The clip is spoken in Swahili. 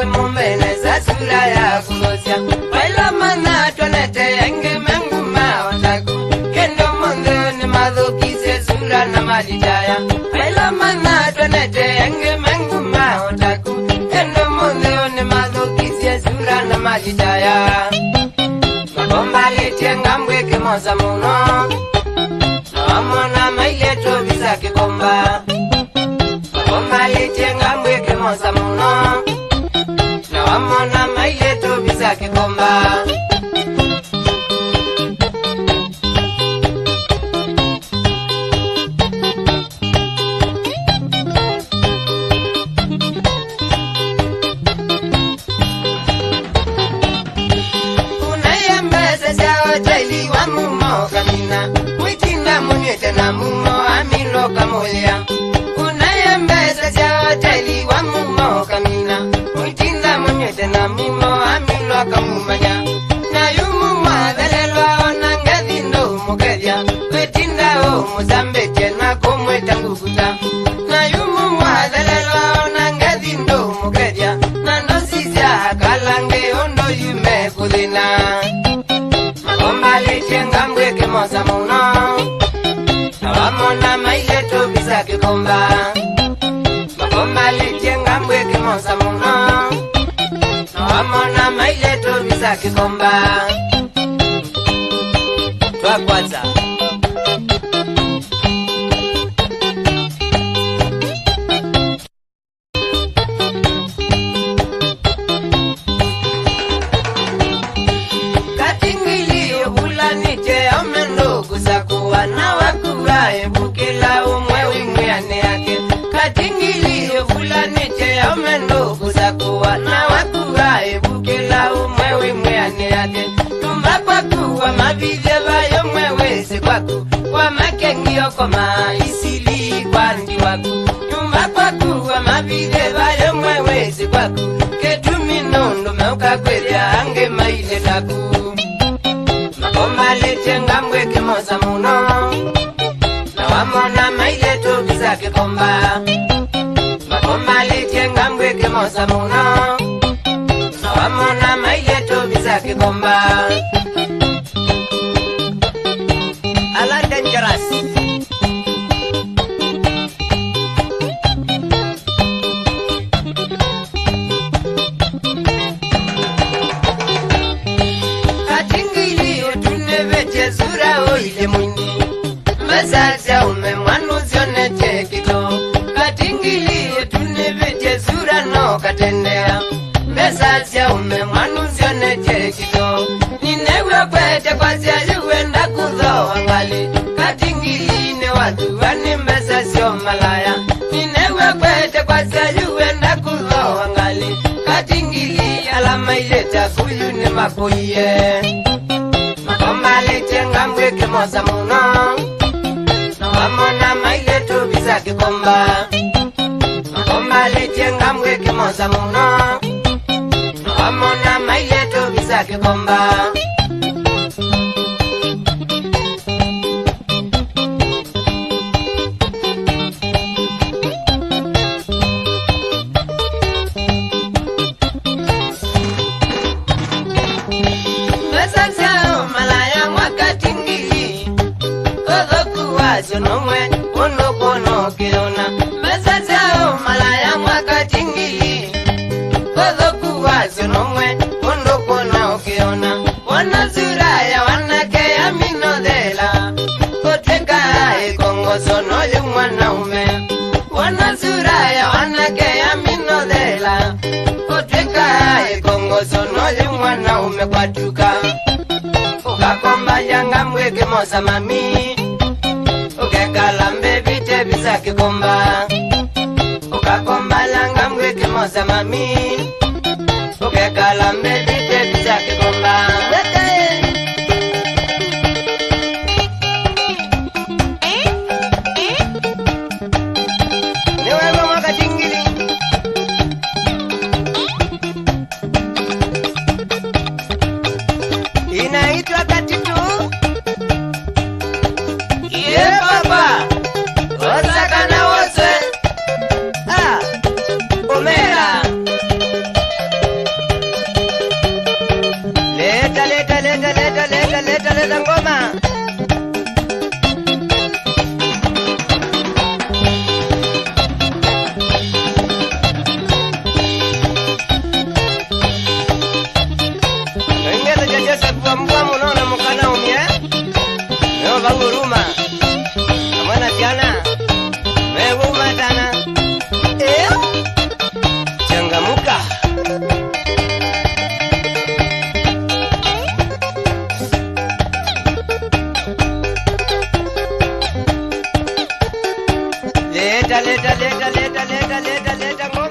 we mumbene sasura ya kulosia baila mana tonete enge menguma otaku kendo monde ni madoki sura na majidaya baila mana tonete enge menguma otaku kendo monde ni madoki sura na majidaya magomba lete ngambwe kemoza muno amona maileto bisa kikomba magomba lete ngambwe kemoza muno na amona maileto bisa kikomba na mumo amilo kamolia unayembeza cha hoteli wa mumo kamina mutinda monyete na mumo amilo kamumanya na yumu mwadhalelwa onangathindo mukedia wetinda o muzambeke na kumweta ngukuta na yumu mwadhalelwa onangathindo mukedia na ndosisya kalange ondo yume kuthina magomba lechenga mweke moza muno amona maileto bisa kikomba magomba lechenga mweke moza muno amona maileto bisa kikomba twakwaza Katingili ulanite amendo kusakuwa na bukila umwe wimweane yake Katingili ulanite amendo kusakuwa na wakuwa bukila umwe wimweane yake tumba kwa kuwa mabide bayo mwewezi kwaku kwa makengio koma isili kwa ndi waku tumba kwa kuwa mabide bayo mwewezi kwaku ketumi nondo meuka kwelya ange maile taku magomba lechenga mweke moza muno amona maileto bisa kikomba magomba lechenga mweke moza muno amona maileto bisa kikomba ala dangerous Katingili tunevete zura oile mwindi Mazaza ume mwanu zione chekito Katingili tunevete zura no katendea Mazaza ume mwanu zione chekito Ninewe kwete kwa zia yuenda kuzo wangali Katingili ne watu wani mbezazio malaya Ninewe kwete kwa zia yuenda kuzo wangali Katingili alama ileta kuyu ni makuye magomba lechenga mweke moza muno amona maileto bisa kikomba magomba lechenga mweke moza muno amona maileto bisa kikomba Nomwe ono kono kiona mesazao malaya mwakatingili kodo kuwazo nomwe ono kono kiona wana zuraya wanake ya minodela koteka kongo sono yumwana ume wana zuraya wanake ya minodela koteka kongo sono yumwana ume kwatuka ukakomba yanga mweke moza mami Kalambe vite bisa kikomba ukakomba langa mweke moza mami kalambe vite bisa kikomba niwewe mwaka tingili inaitwa Katitu Baba, osakana wose, omera, cheza ngoma. Ngeza cheza kwa mbwa munaona mukana umye. Leo banguruma. Amana jana. Meguma tana. Changamuka. Leta ngoma.